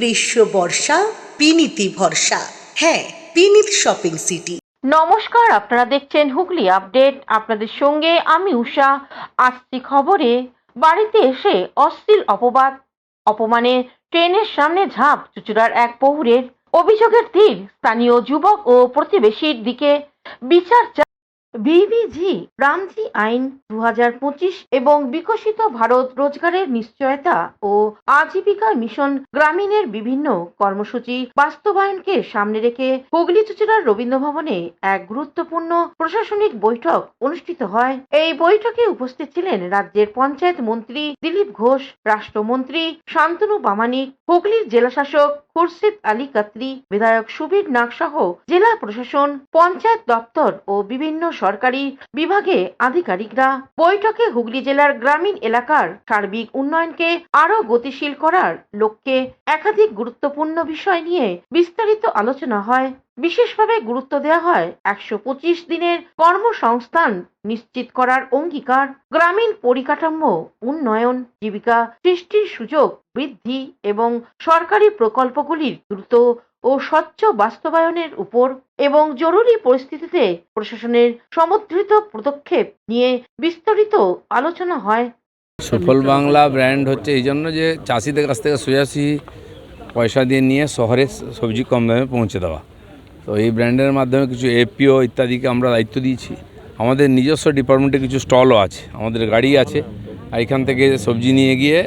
গ্রীষ্ম বর্ষা বিনীতি ভরসা। হ্যাঁ, বিনীত শপিং সিটি। নমস্কার, আপনারা দেখছেন হুগলি আপডেট। আপনাদের সঙ্গে আমি উষা। আসছি খবরে। বাড়িতে এসে অশ্লীল অপমানে ট্রেনের সামনে ঝাঁপ চুঁচুড়ার এক প্রহরীর। অভিযোগের তীর স্থানীয় যুবক ও প্রতিবেশীর দিকে। বিচার বিবিজি রামজি আইন 2025 এবং বিকশিত ভারত রোজগারের নিশ্চয়তা ও আজীবিকা মিশন গ্রামীণের বিভিন্ন কর্মসূচি বাস্তবায়নকে সামনে রেখে হুগলি চুঁচুড়ার রবীন্দ্র ভবনে এক গুরুত্বপূর্ণ প্রশাসনিক বৈঠক অনুষ্ঠিত হয়। এই বৈঠকে উপস্থিত ছিলেন রাজ্যের পঞ্চায়েত মন্ত্রী দিলীপ ঘোষ, রাষ্ট্রমন্ত্রী শান্তনু প্রামাণিক, হুগলির জেলাশাসক খুরশিদ আলী কাতরি, বিধায়ক সুবীর নাগ সহ জেলা প্রশাসন, পঞ্চায়েত দপ্তর ও বিভিন্ন সরকারি বিভাগে আধিকারিকরা। বৈঠকে হুগলি জেলার গ্রামীণ এলাকার সার্বিক উন্নয়নকে আরো গতিশীল করার লক্ষ্যে একাধিক গুরুত্বপূর্ণ বিষয় নিয়ে বিস্তারিত আলোচনা হয়। বিশেষভাবে গুরুত্ব দেওয়া হয় 125 দিনের কর্মসংস্থান নিশ্চিত করার অঙ্গীকার, গ্রামীণ পরিকাঠামো উন্নয়ন, জীবিকা সৃষ্টির সুযোগ বৃদ্ধি এবং সরকারি প্রকল্পগুলির দ্রুত ও স্বচ্ছ বাস্তবায়নের উপর এবং জরুরি পরিস্থিতিতে প্রশাসনের সমন্বিত পদক্ষেপ নিয়ে বিস্তারিত আলোচনা হয়। সুফল বাংলা ব্র্যান্ড হচ্ছে এই জন্য যে চাষিদের কাছ থেকে সোজাসুজি পয়সা দিয়ে নিয়ে শহরে সবজি কম দামে পৌঁছে দেওয়া। তো এই ব্র্যান্ডের মাধ্যমে কিছু এপিও ইত্যাদিকে আমরা দায়িত্ব দিয়েছি। আমাদের নিজস্ব ডিপার্টমেন্টে কিছু স্টলও আছে, আমাদের গাড়ি আছে। আর এখান থেকে সবজি নিয়ে গিয়ে,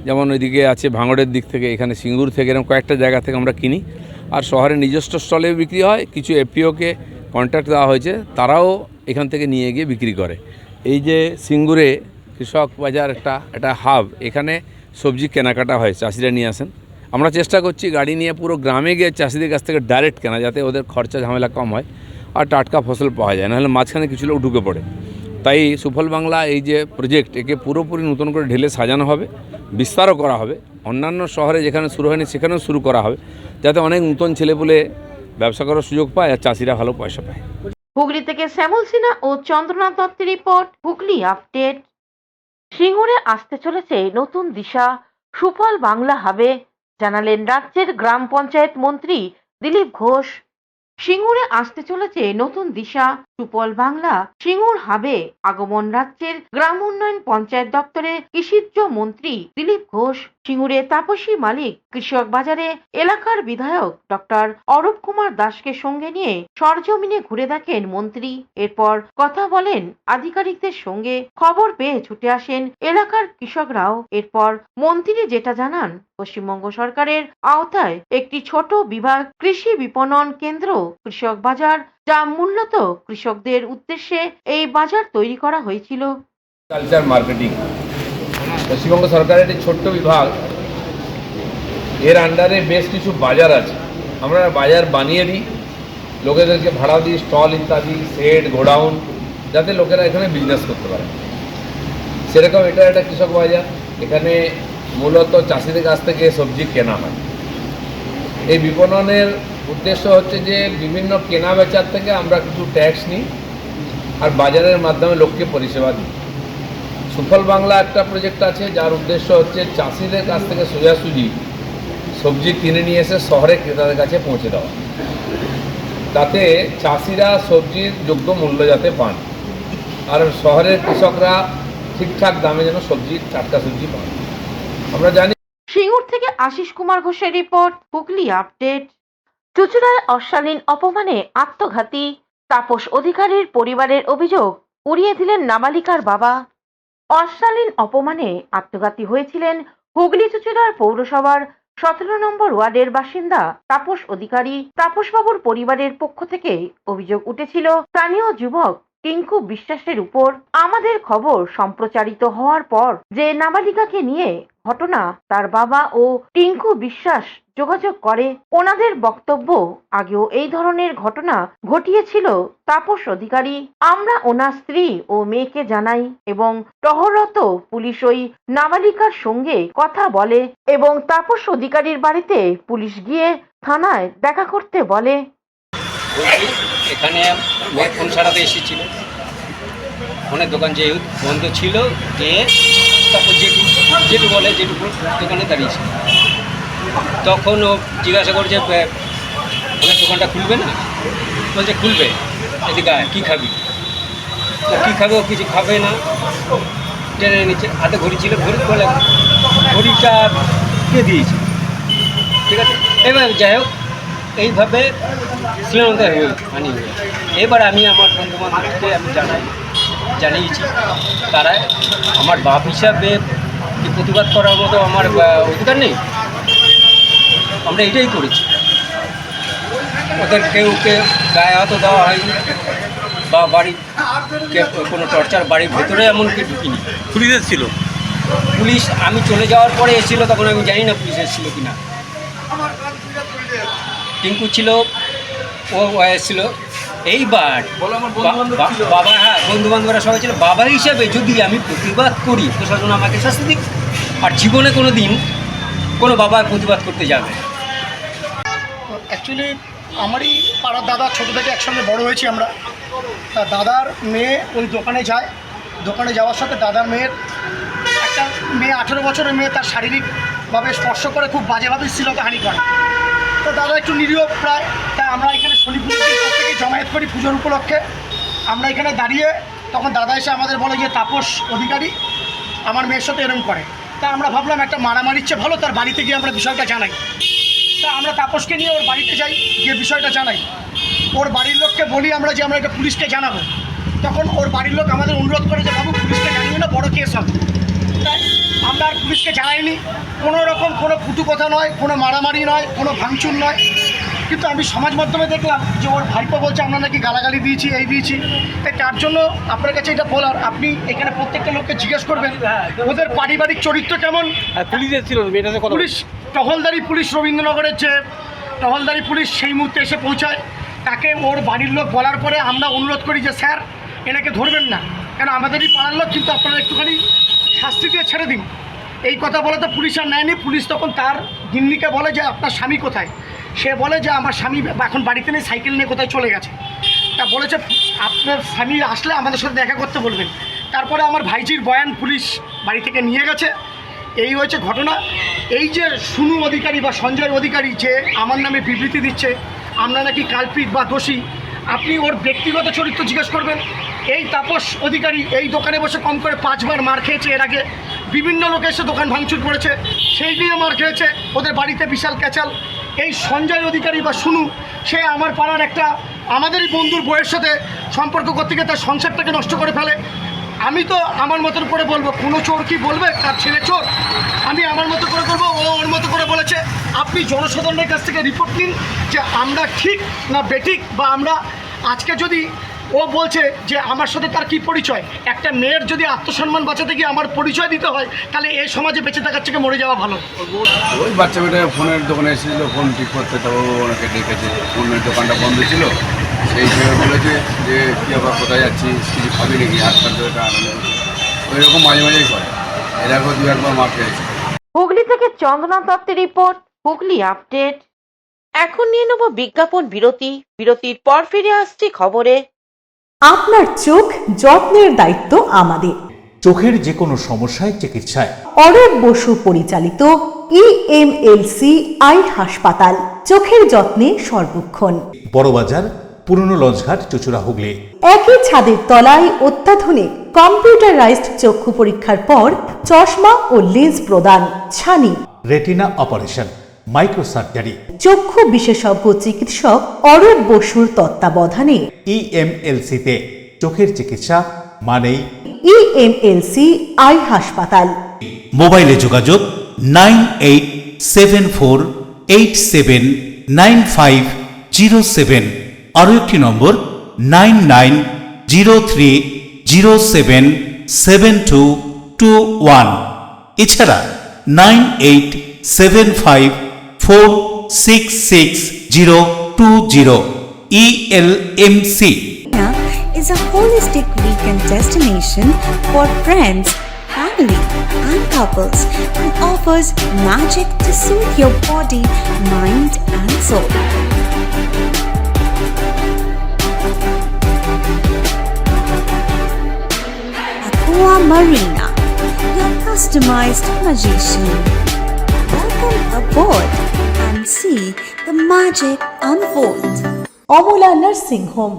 যেমন ওইদিকে আছে ভাঙড়ের দিক থেকে, এখানে সিঙ্গুর থেকে, এরকম কয়েকটা জায়গা থেকে আমরা কিনি। আর শহরে নিজস্ব স্টলে বিক্রি হয়। কিছু এপিওকে কন্ট্রাক্ট দেওয়া হয়েছে, তারাও এখান থেকে নিয়ে গিয়ে বিক্রি করে। এই যে সিঙ্গুরে কৃষক বাজার একটা হাব, এখানে সবজি কেনাকাটা হয়, চাষিরা নিয়ে আসেন। আমরা চেষ্টা করছি গাড়ি নিয়ে পুরো গ্রামে গিয়ে চাষিদের কাছ থেকে ডাইরেক্ট কেনা, যাতে ওদের খরচা ঝামেলা কম হয় আর টাটকা ফসল পাওয়া যায়, নাহলে মাঝখানে কিছু লোক ঢুকে পড়ে। তাই সুফল বাংলা এই যে প্রজেক্ট, একে পুরোপুরি নতুন করে ঢেলে সাজানো হবে, বিস্তারও করা হবে। অন্যান্য শহরে যেখানে শুরু হয়নি সেখানেও শুরু করা হবে, যাতে অনেক নতুন ছেলেপুলে ব্যবসা করার সুযোগ পায় আর চাষিরা ভালো পয়সা পায়। হুগলি থেকে শ্যামল সিনহা ও চন্দ্রনাথ দত্তের রিপোর্ট, হুগলি আপডেট। সিঙ্গুরে আসতে চলেছে নতুন দিশা, সুফল বাংলা হাবে, জানালেন রাজ্যের গ্রাম পঞ্চায়েত মন্ত্রী দিলীপ ঘোষ। সিঙ্গুরে আসতে চলেছে নতুন দিশা, সুফল বাংলা সিঙ্গুর হাবে আগমন রাজ্যের গ্রাম উন্নয়ন পঞ্চায়েত দপ্তরের কৃষিজ মন্ত্রী দিলীপ ঘোষ। সিঙ্গুরে তাপসী মালিক কৃষক বাজারে এলাকার বিধায়ক ডক্টর অরূপ কুমার দাসকে সঙ্গে নিয়ে সরজমিনে ঘুরে দেখেন মন্ত্রী। এরপর কথা বলেন আধিকারিকদের সঙ্গে। খবর পেয়ে ছুটে আসেন এলাকার কৃষকরাও। এরপর মন্ত্রী যেটা জানান, পশ্চিমবঙ্গ সরকারের আওতায় একটি ছোট বিভাগ কৃষি বিপণন কেন্দ্র কৃষক বাজার, যা মূলত কৃষকদের উদ্দেশ্যে এই বাজার তৈরি করা হয়েছিল। কালচার মার্কেটিং পশ্চিমবঙ্গ সরকারের একটি ছোট্ট বিভাগ, এর আন্ডারে বেশ কিছু বাজার আছে। আমরা বাজার বানিয়ে দিই, লোকেদেরকে ভাড়া দিই, স্টল ইত্যাদি, শেড, গোডাউন, যাতে লোকেরা এখানে বিজনেস করতে পারে। সেরকম এটা একটা কৃষক বাজার, এখানে মূলত চাষিদের কাছ থেকে সবজি কেনা হয়। এই বিপণনের উদ্দেশ্য হচ্ছে যে বিভিন্ন কেনা বেচার থেকে আমরা কিছু ট্যাক্স নিই আর বাজারের মাধ্যমে লোককে পরিষেবা দিই। সুফল বাংলা একটা প্রজেক্ট আছে, যার উদ্দেশ্য হচ্ছে চাষিদের কাছ থেকে সোজাসুজি সবজি কিনে নিয়ে এসে শহরে ক্রেতাদের কাছে পৌঁছে দেওয়া, তাতে চাষিরা সবজির যোগ্য মূল্য যাতে পান আর শহরের কৃষকরা ঠিকঠাক দামে যেন সবজি, টাটকা সবজি পান। আমরা জানি। সিঙ্গুর থেকে আশিস কুমার ঘোষের রিপোর্ট, হুগলি আপডেট। চুঁচুড়ায় অশালীন অপমানে আত্মঘাতী, তাপস অধিকারীর পরিবারের অভিযোগ উড়িয়ে দিলেন নাবালিকার বাবা। অশালীন অপমানে আত্মঘাতী হয়েছিলেন হুগলি চুঁচুড়ার পৌরসভার 17 নম্বর ওয়ার্ডের বাসিন্দা তাপস অধিকারী। তাপসবাবুর পরিবারের পক্ষ থেকে অভিযোগ উঠেছিল স্থানীয় যুবক টিঙ্কু বিশ্বাসের উপর। আমাদের খবর সম্প্রচারিত হওয়ার পর যে নাবালিকাকে নিয়ে ঘটনা, তার বাবা ও টিঙ্কু বিশ্বাস যোগাযোগ করে। ওনাদের বক্তব্য, আগেও এই ধরনের ঘটনা ঘটিয়েছিল তাপস অধিকারী। আমরা ওনার স্ত্রী ও মেয়েকে জানাই এবং টহলরত পুলিশ ওই নাবালিকার সঙ্গে কথা বলে এবং তাপস অধিকারীর বাড়িতে পুলিশ গিয়ে থানায় দেখা করতে বলে। এখানে ফোন ছাড়াতে এসেছিল, ফোনের দোকান যে বন্ধ ছিল, যে তারপর যেটু বলে যেটুকু দোকানে দাঁড়িয়েছিল, তখন ও জিজ্ঞাসা করছে ওনার দোকানটা খুলবে না? বলছে খুলবে। এদিকে আয়, কী খাবি? তো কী খাবে? ও কিছু খাবে না, টেনে নিচ্ছে। হাতে ঘড়ি ছিল, ঘড়ি বলে ঘড়িটা কে দিয়েছে, ঠিক আছে। এবার যাই হোক, এইভাবে শ্রীলঙ্কা হানি হয়ে। এবার আমি আমার বন্ধুবান্ধবকে আমি জানিয়েছি, তারা আমার বাপ হিসাবে কি প্রতিবাদ করার মতো আমার অধিকার নেই। আমরা এটাই করেছি, ওদের কেউকে গায়ে হাতও দেওয়া হয়নি বা বাড়ির কোনো টর্চার বাড়ির ভেতরে এমনকি ঢুকিনি। পুলিশ ছিল? পুলিশ আমি চলে যাওয়ার পরে এসেছিল, তখন আমি জানি না পুলিশ এসেছিল কি না। টিঙ্কু ছিল, ও এসেছিল। এইবার বাবা, হ্যাঁ বন্ধু বান্ধবরা সবাই ছিল। বাবা হিসাবে যদি আমি প্রতিবাদ করি, প্রশাসন আমাকে শাস্তি দিক। আর জীবনে কোনো দিন কোনো বাবা প্রতিবাদ করতে যাবে। অ্যাকচুয়ালি আমারই পাড়ার দাদা, ছোটো থেকে একসঙ্গে বড় হয়েছি আমরা। তা দাদার মেয়ে ওই দোকানে যায়, দোকানে যাওয়ার সাথে দাদার মেয়ের একটা মেয়ে 18 বছরের মেয়ে, তার শারীরিকভাবে স্পর্শ করে খুব বাজেভাবে শ্লীলতাহানি করে। তো দাদা একটু নিরীহ প্রায়। তা আমরা এখানে শনি পুজোর প্রত্যেকেই জমায়েত করি পুজোর উপলক্ষে। আমরা এখানে দাঁড়িয়ে তখন দাদা এসে আমাদের বলে যে তাপস অধিকারী আমার মেয়ের সাথে এরম করে। তা আমরা ভাবলাম একটা মারামারির চেয়ে ভালো তার বাড়িতে গিয়ে আমরা বিষয়টা জানাই। তা আমরা তাপসকে নিয়ে ওর বাড়িতে যাই, গিয়ে বিষয়টা জানাই। ওর বাড়ির লোককে বলি আমরা যে আমরা এটা পুলিশকে জানাবো। তখন ওর বাড়ির লোক আমাদের অনুরোধ করে যে বাবু পুলিশকে জানিয়ে না, বড় কেস হবে। তাই আমরা আর পুলিশকে জানাইনি। কোনো রকম কোনো কুটু কথা নয়, কোনো মারামারি নয়, কোনো ভাঙচুর নয়। কিন্তু আমি সমাজ মাধ্যমে দেখলাম যে ওর ভাইপো বলছে আমরা নাকি গালাগালি দিয়েছি, এই দিয়েছি। তাই তার জন্য আপনার কাছে এটা বলার, আপনি এখানে প্রত্যেকটা লোককে জিজ্ঞেস করবেন ওদের পারিবারিক চরিত্র কেমন। পুলিশ ছিল? পুলিশ টহলদারি পুলিশ, রবীন্দ্রনগরের যে টহলদারি পুলিশ সেই মুহূর্তে এসে পৌঁছায়। তাকে ওর বাড়ির লোক বলার পরে আমরা অনুরোধ করি যে স্যার এনাকে ধরবেন না, কেন আমাদেরই পাড়ার লোক, কিন্তু আপনারা একটুখানি শাস্তি দিয়ে ছেড়ে দিন। এই কথা বলে তো পুলিশ আর নেয়নি। পুলিশ তখন তার গিন্নিকে বলে যে আপনার স্বামী কোথায়? সে বলে যে আমার স্বামী এখন বাড়িতে নেই, সাইকেল নিয়ে কোথায় চলে গেছে। তা বলেছে আপনার স্বামী আসলে আমাদের সাথে দেখা করতে বলবেন। তারপরে আমার ভাইজির বয়ান পুলিশ বাড়ি থেকে নিয়ে গেছে। এই হয়েছে ঘটনা। এই যে সুনু অধিকারী বা সঞ্জয় অধিকারী যে আমার নামে বিবৃতি দিচ্ছে আমরা নাকি কালপিট বা দোষী, আপনি ওর ব্যক্তিগত চরিত্র জিজ্ঞেস করবেন। এই তাপস অধিকারী এই দোকানে বসে কম করে 5 বার মার খেয়েছে এর আগে। বিভিন্ন লোক এসে দোকান ভাঙচুর করেছে, সেই নিয়ে মার খেয়েছে। ওদের বাড়িতে বিশাল ক্যাচাল। এই সঞ্জয় অধিকারী বা সুনু, সে আমার পাড়ার একটা আমাদেরই বন্ধুর বউয়ের সাথে সম্পর্ক করতে গিয়ে তার সংসারটাকে নষ্ট করে ফেলে। আমি তো আমার মতন করে বলবো, কোনো চোর কি বলবে তার ছেলে চোর? আমি আমার মতো করে করবো, ও ওর মতো করে বলেছে। আপনি জনসাধারণের কাছ থেকে রিপোর্ট নিন যে আমরা ঠিক না বেঠিক, বা আমরা আজকে যদি ও বলছে যে আমার সাথে তার কি পরিচয়। একটা মেয়ের যদি আত্মসম্মান বাঁচাতে গিয়ে আমার পরিচয় দিতে হয়, তাহলে এই সমাজে বেঁচে থাকার থেকে মরে যাওয়া ভালো। ওই বাচ্চা মেয়েটা ফোনের দোকানে এসেছিল, ফোন ঠিক করতে, তো ওনাকে ডেকেছে। ফোনের দোকানটা বন্ধ ছিল, সেই সময় বলেছে যে কী আবার কোথায় যাচ্ছিস, কিছু খাবি নাকি, হাত পাত ধরে টানানো। ওই রকম মাঝে মাঝেই করে। এর আগে 2-1 বার মার খেয়েছে। হুগলি থেকে চন্দনা দত্তের রিপোর্ট, হুগলি আপডেট। এখন নিয়ে নেব বিজ্ঞাপন বিরতি। বিরতির পর ফিরে আসছি খবরে। আপনার চোখ যত্নের দায়িত্ব আমাদের। চোখের যে কোনো সমস্যায় চিকিৎসায় অরূপ বসু পরিচালিত ইএমএলসি আই হাসপাতাল, চোখের যত্নে সর্বক্ষণ। বড়বাজার, পুরনো লঞ্চঘাট, চুচুড়া, হুগলি। একই ছাদের তলায় অত্যাধুনিক কম্পিউটারাইজড চক্ষু পরীক্ষার পর চশমা ও লেন্স প্রদান। ছানি, রেটিনা অপারেশন, মাইক্রোসার্জারি। চক্ষু বিশেষজ্ঞ চিকিৎসক অরূপ বসুর তত্ত্বাবধানে ইএমএলসিতে চোখের চিকিৎসা মানেই ইএমএলসি আই হাসপাতাল। মোবাইলে যোগাযোগ 9874879507। আরও একটি নম্বর 9903077221। এছাড়া 9875466020। ELMC is a holistic weekend destination for friends, family, and couples and offers magic to soothe your body, mind, and soul. Aqua Marina, your customized magician. Welcome Welcome aboard and see the magic unfold. Amala nursing home.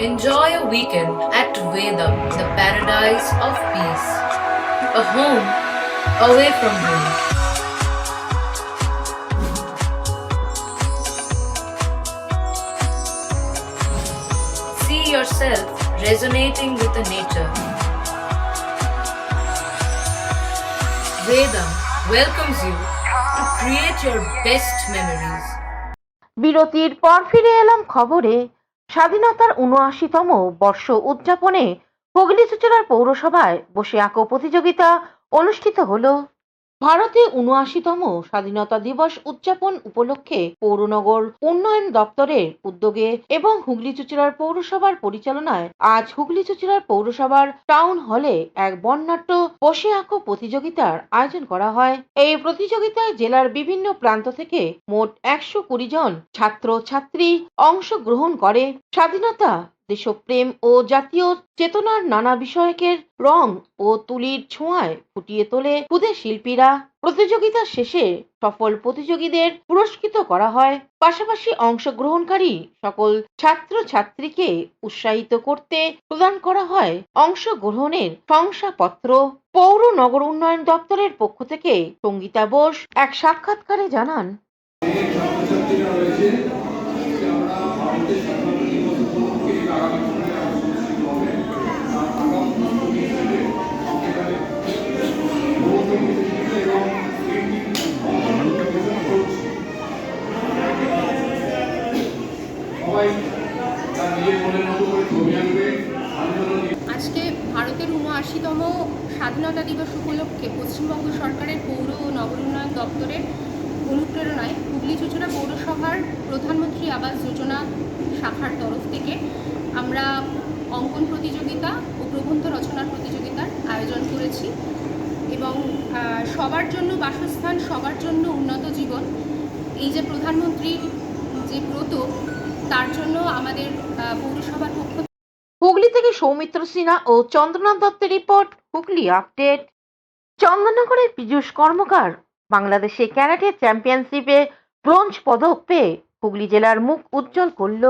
Enjoy a weekend at Vedam, the paradise of peace. A home away from home. See yourself resonating with the nature. Vedam welcomes you to create your best memories. বিরতির পর ফিরে এলাম খবরে। স্বাধীনতার ৭৯তম বর্ষ উদযাপনে হুগলি চুঁচুড়ার পৌরসভায় বসে আঁকো প্রতিযোগিতা অনুষ্ঠিত হলো। ভারতে ৭৯তম স্বাধীনতা দিবস উদযাপন উপলক্ষে পৌরনগর উন্নয়ন দপ্তরের উদ্যোগে এবং হুগলি চুঁচুড়ার পৌরসভার পরিচালনায় আজ হুগলি চুঁচুড়ার পৌরসভার টাউন হলে এক বর্ণাঢ্য বসে আঁকো প্রতিযোগিতার আয়োজন করা হয়। এই প্রতিযোগিতায় জেলার বিভিন্ন প্রান্ত থেকে মোট ১২০ জন ছাত্র ছাত্রী অংশগ্রহণ করে। স্বাধীনতা, দেশপ্রেম ও জাতীয় চেতনার নানা বিষয়কের রং ও তুলির ছোঁয়ায় ফুটিয়ে তোলে ক্ষুদে শিল্পীরা। প্রতিযোগিতা শেষে সফল প্রতিযোগীদের পুরস্কৃত করা হয়। পাশাপাশি অংশগ্রহণকারী সকল ছাত্র ছাত্রীকে উৎসাহিত করতে প্রদান করা হয় অংশগ্রহণের শংসাপত্র। পৌর নগর উন্নয়ন দপ্তরের পক্ষ থেকে সঙ্গীতা বোস এক সাক্ষাৎকারে জানান, আজকে ভারতের ৭৯তম স্বাধীনতা দিবস উপলক্ষে পশ্চিমবঙ্গ সরকারের পৌর ও নগর উন্নয়ন দপ্তরের অনুপ্রেরণায় হুগলি চুঁচুড়া পৌরসভার প্রধানমন্ত্রী আবাস যোজনা শাখার তরফ থেকে আমরা অঙ্কন প্রতিযোগিতা ও প্রবন্ধ রচনার প্রতিযোগিতার আয়োজন করেছি এবং সবার জন্য বাসস্থান, সবার জন্য উন্নত জীবন, এই যে প্রধানমন্ত্রীর যে ব্রত, তার জন্য আমাদের পৌরসভার পক্ষ। হুগলি থেকে সৌমিত্র সিনহা ও চন্দ্রনাথ দত্তের রিপোর্ট, হুগলি আপডেট। চন্দননগরের পীযূষ কর্মকার বাংলাদেশে ক্যারাটে চ্যাম্পিয়নশিপে ব্রোঞ্জ পদক পেয়ে হুগলি জেলার মুখ উজ্জ্বল করল।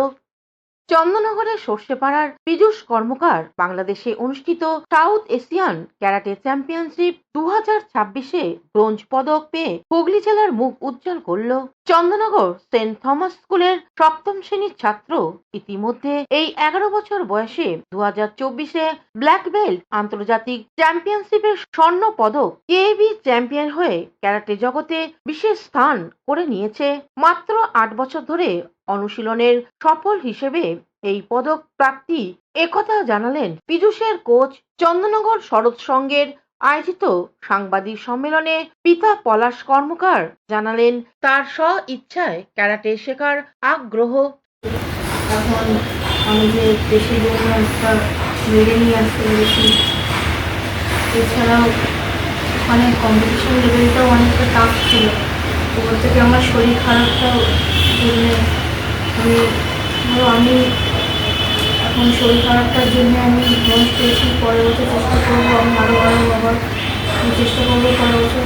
চন্দননগরের সর্ষেপাড়ার পীযূষ কর্মকার বাংলাদেশে অনুষ্ঠিত সাউথ এশিয়ান ক্যারাটে চ্যাম্পিয়নশিপ 2026-এ ব্রোঞ্জ পদক পেয়ে হুগলি জেলার মুখ উজ্জ্বল করল। চন্দননগর সেন্ট থমাস স্কুলের 7ম শ্রেণীর ছাত্র ইতিমধ্যে এই 11 বছর বয়সে 2024-এ ব্ল্যাক বেল্ট আন্তর্জাতিক চ্যাম্পিয়নশিপের স্বর্ণ পদক কেবি চ্যাম্পিয়ন হয়ে ক্যারাটে জগতে বিশেষ স্থান করে নিয়েছে। মাত্র 8 বছর ধরে অনুশীলনের সফল হিসেবে এই পদক প্রাপ্তি একথা জানালেন পীযূষের কোচ। চন্দননগর শরৎ সংঘের আয়োজিত সাংবাদিক সম্মেলনে পিতা পলাশ কর্মকার জানালেন তার স্ব ইচ্ছায় ক্যারাটে শেখার আগ্রহ। এখন আমি যে দেশের জন্য একটা মেডেল নিয়ে আসতে পেরেছি, এছাড়াও ওখানে কম্পিটিশন লেভেলটাও অনেকটা টাফ ছিল। ওর থেকে আমার শরীর খারাপটাও জন্যে আমি এখন শরীর খারাপটার জন্য আমি ব্রোঞ্জ পেয়েছি। পরের বছর চেষ্টা করবো, আমি আরও আবার চেষ্টা করবো পরের বছর।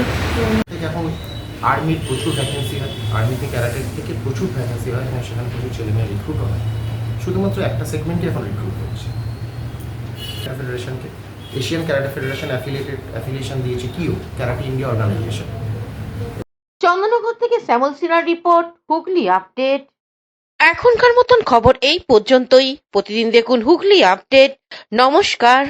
এখন আর্মির প্রচুর ভ্যাকেন্সি হয়, আর্মিতে ক্যারাটের থেকে প্রচুর ভ্যাকেন্সি হয় এবং সেখানে প্রচুর ছেলেমেয়ে রিক্রুট হয়। শুধুমাত্র একটা সেগমেন্টে এখন রিক্রুট হচ্ছে। ফেডারেশনকে এশিয়ান ক্যারাটে ফেডারেশন অ্যাফিলিয়েশন দিয়েছে কিও ক্যারাটে ইন্ডিয়া অর্গানাইজেশন। চন্দননগর থেকে শ্যামল সিনহার রিপোর্ট, হুগলি আপডেট। এখনকার মতন খবর এই পর্যন্তই। প্রতিদিন দেখুন হুগলি আপডেট। নমস্কার।